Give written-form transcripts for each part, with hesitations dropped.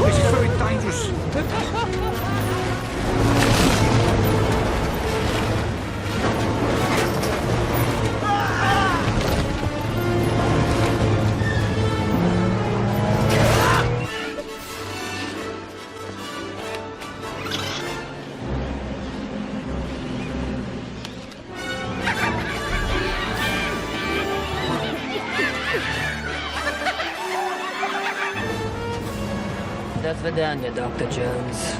This is very dangerous. До свидания, Dr. Jones.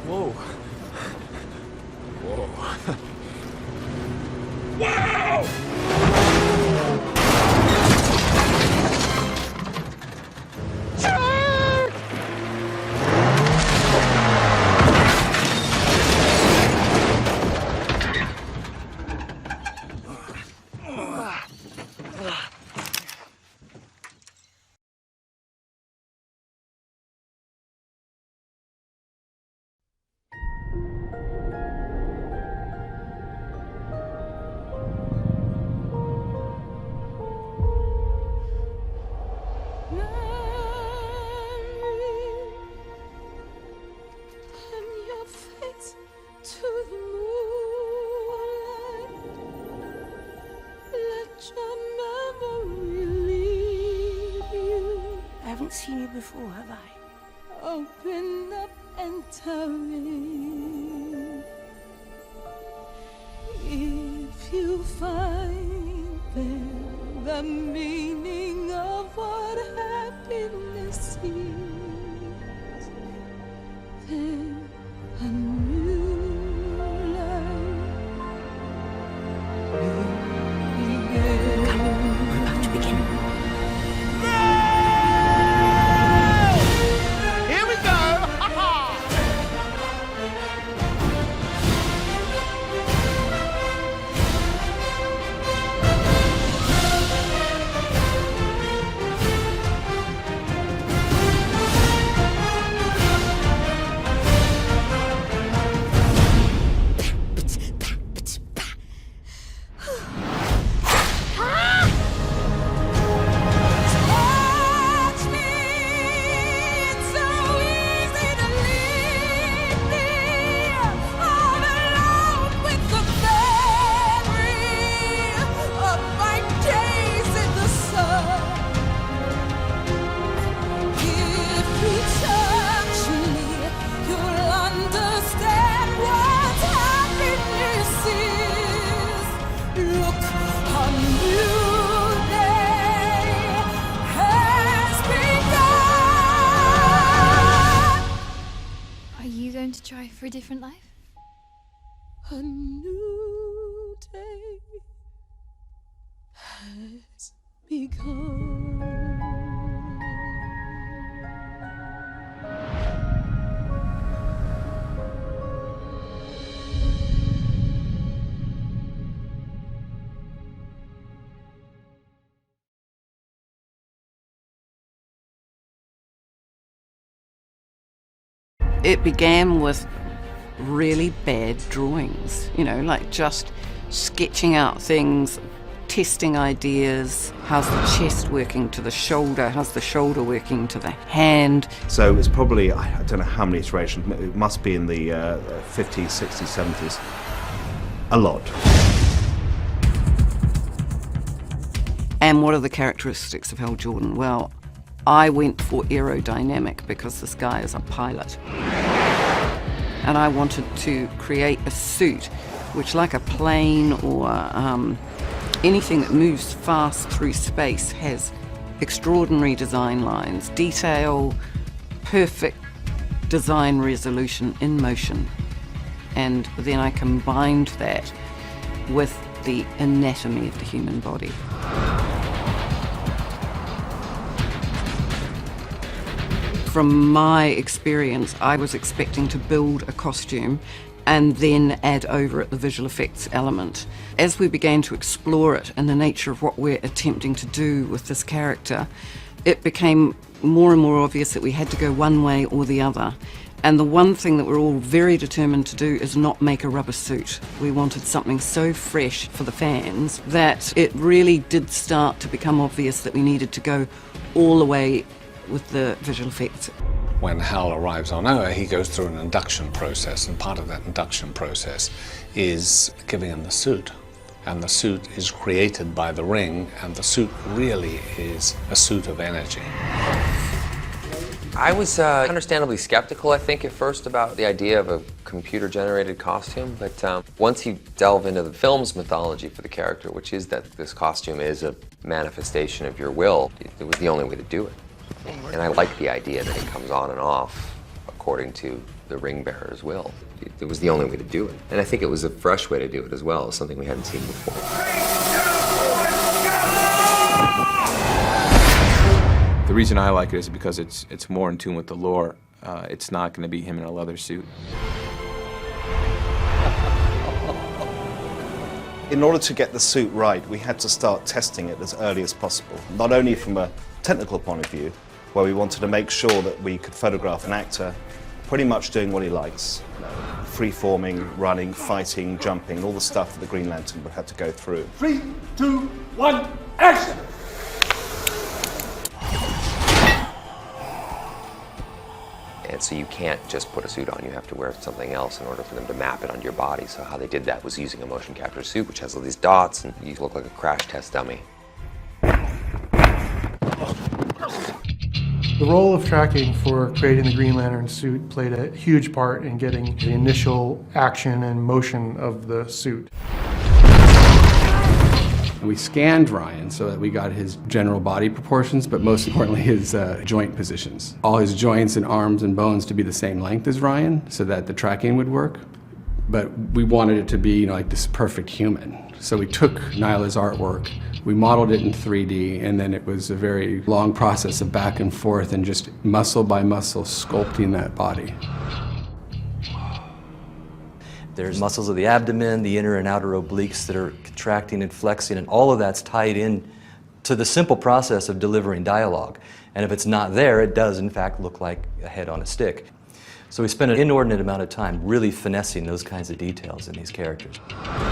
Whoa. I haven't seen you before, have I? Open up and tell me if you find there the meaning of what happiness is, then a new life will begin. Come, we're about to begin. To try for a different life? A new day has begun. It began with really bad drawings, you know, like just sketching out things, testing ideas. How's the chest working to the shoulder? How's the shoulder working to the hand? So it's probably, I don't know how many iterations, it must be in the 50s, 60s, 70s. A lot. And what are the characteristics of Hal Jordan? Well, I went for aerodynamic because this guy is a pilot. And I wanted to create a suit which, like a plane or anything that moves fast through space, has extraordinary design lines, detail, perfect design resolution in motion. And then I combined that with the anatomy of the human body. From my experience, I was expecting to build a costume and then add over it the visual effects element. As we began to explore it and the nature of what we're attempting to do with this character, it became more and more obvious that we had to go one way or the other. And the one thing that we're all very determined to do is not make a rubber suit. We wanted something so fresh for the fans that it really did start to become obvious that we needed to go all the way with the visual effects. When Hal arrives on Earth, he goes through an induction process, and part of that induction process is giving him the suit. And the suit is created by the ring, and the suit really is a suit of energy. I was understandably skeptical, I think, at first about the idea of a computer-generated costume, but once you delve into the film's mythology for the character, which is that this costume is a manifestation of your will, it was the only way to do it. And I like the idea that it comes on and off according to the ring bearer's will. It was the only way to do it. And I think it was a fresh way to do it as well, something we hadn't seen before. The reason I like it is because it's more in tune with the lore. It's not going to be him in a leather suit. In order to get the suit right, we had to start testing it as early as possible. Not only from a technical point of view, where we wanted to make sure that we could photograph an actor pretty much doing what he likes. Free-forming, running, fighting, jumping, all the stuff that the Green Lantern would have to go through. 3, 2, 1, action! And so you can't just put a suit on, you have to wear something else in order for them to map it onto your body. So how they did that was using a motion capture suit, which has all these dots, and you look like a crash test dummy. The role of tracking for creating the Green Lantern suit played a huge part in getting the initial action and motion of the suit. We scanned Ryan so that we got his general body proportions, but most importantly his joint positions. All his joints and arms and bones to be the same length as Ryan so that the tracking would work. But we wanted it to be, like this perfect human. So we took Nyla's artwork, we modeled it in 3D, and then it was a very long process of back and forth and just muscle by muscle sculpting that body. There's muscles of the abdomen, the inner and outer obliques that are contracting and flexing, and all of that's tied in to the simple process of delivering dialogue. And if it's not there, it does in fact look like a head on a stick. So we spent an inordinate amount of time really finessing those kinds of details in these characters.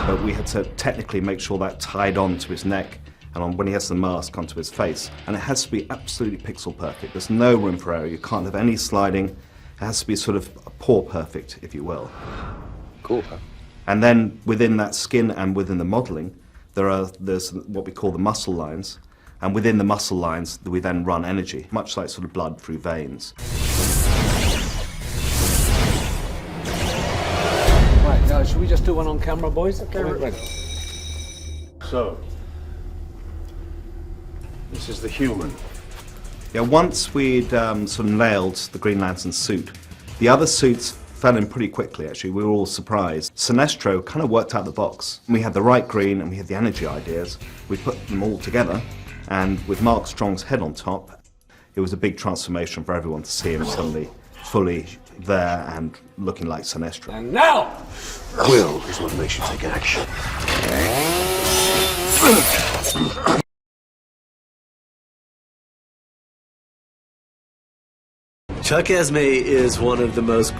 But we had to technically make sure that tied on to his neck and on when he has the mask onto his face. And it has to be absolutely pixel perfect. There's no room for error. You can't have any sliding. It has to be sort of pore perfect, if you will. Cool. And then within that skin and within the modeling, there's what we call the muscle lines. And within the muscle lines, we then run energy, much like sort of blood through veins. Right, now should we just do one on camera, boys? Okay, right. So, this is the human. Yeah, once we'd sort of nailed the Green Lantern suit, the other suits fell in pretty quickly, actually. We were all surprised. Sinestro kind of worked out the box. We had the right green and we had the energy ideas. We put them all together, and with Mark Strong's head on top, it was a big transformation for everyone to see him suddenly fully there and looking like Sinestro. And now, Will is what makes you take action. Chuck Esme is one of the most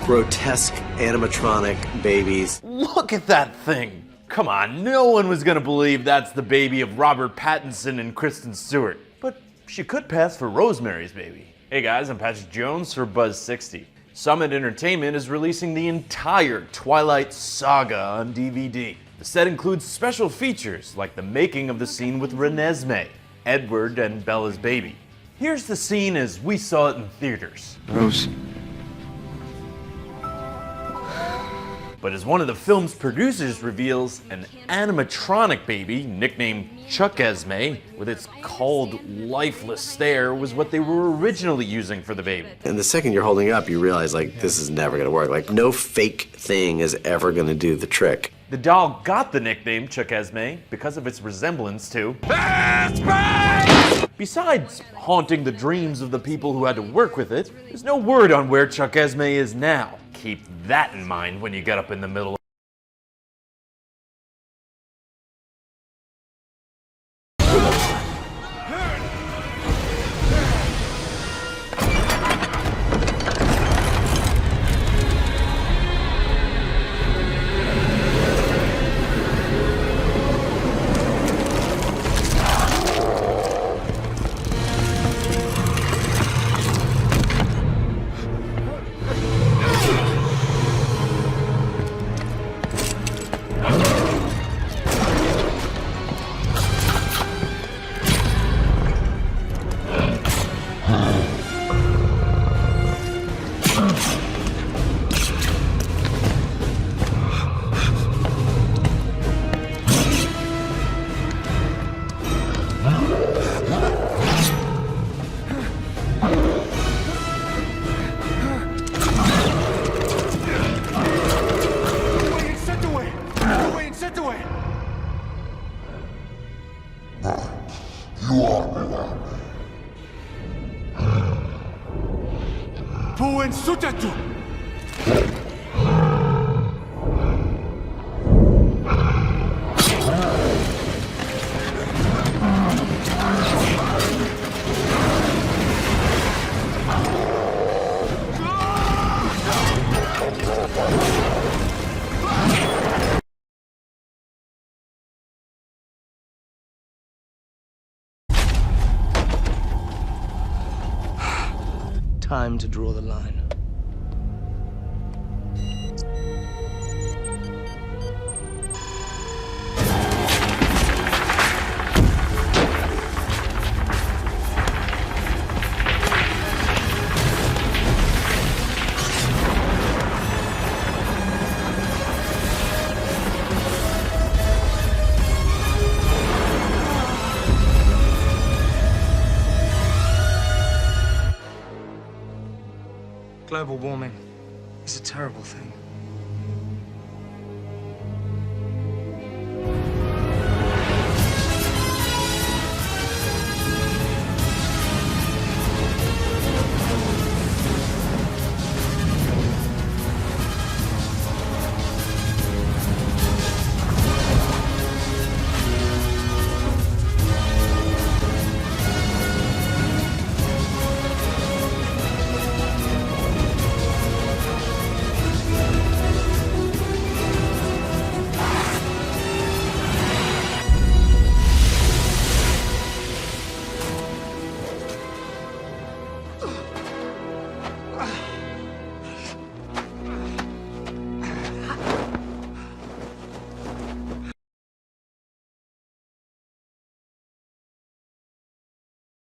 grotesque animatronic babies. Look at that thing! Come on, no one was gonna believe that's the baby of Robert Pattinson and Kristen Stewart. But she could pass for Rosemary's Baby. Hey guys, I'm Patrick Jones for Buzz60. Summit Entertainment is releasing the entire Twilight saga on DVD. The set includes special features like the making of the scene with Renesmee, Edward and Bella's baby. Here's the scene as we saw it in theaters. Rose. But as one of the film's producers reveals, an animatronic baby, nicknamed Chuck Esme, with its cold, lifeless stare, was what they were originally using for the baby. And the second you're holding it up, you realize, like, this is never gonna work. Like, no fake thing is ever gonna do the trick. The doll got the nickname Chuck Esme because of its resemblance to... Besides haunting the dreams of the people who had to work with it, there's no word on where Chuck Esme is now. Keep that in mind when you get up in the middle of... Time to draw the line. Global warming is a terrible thing.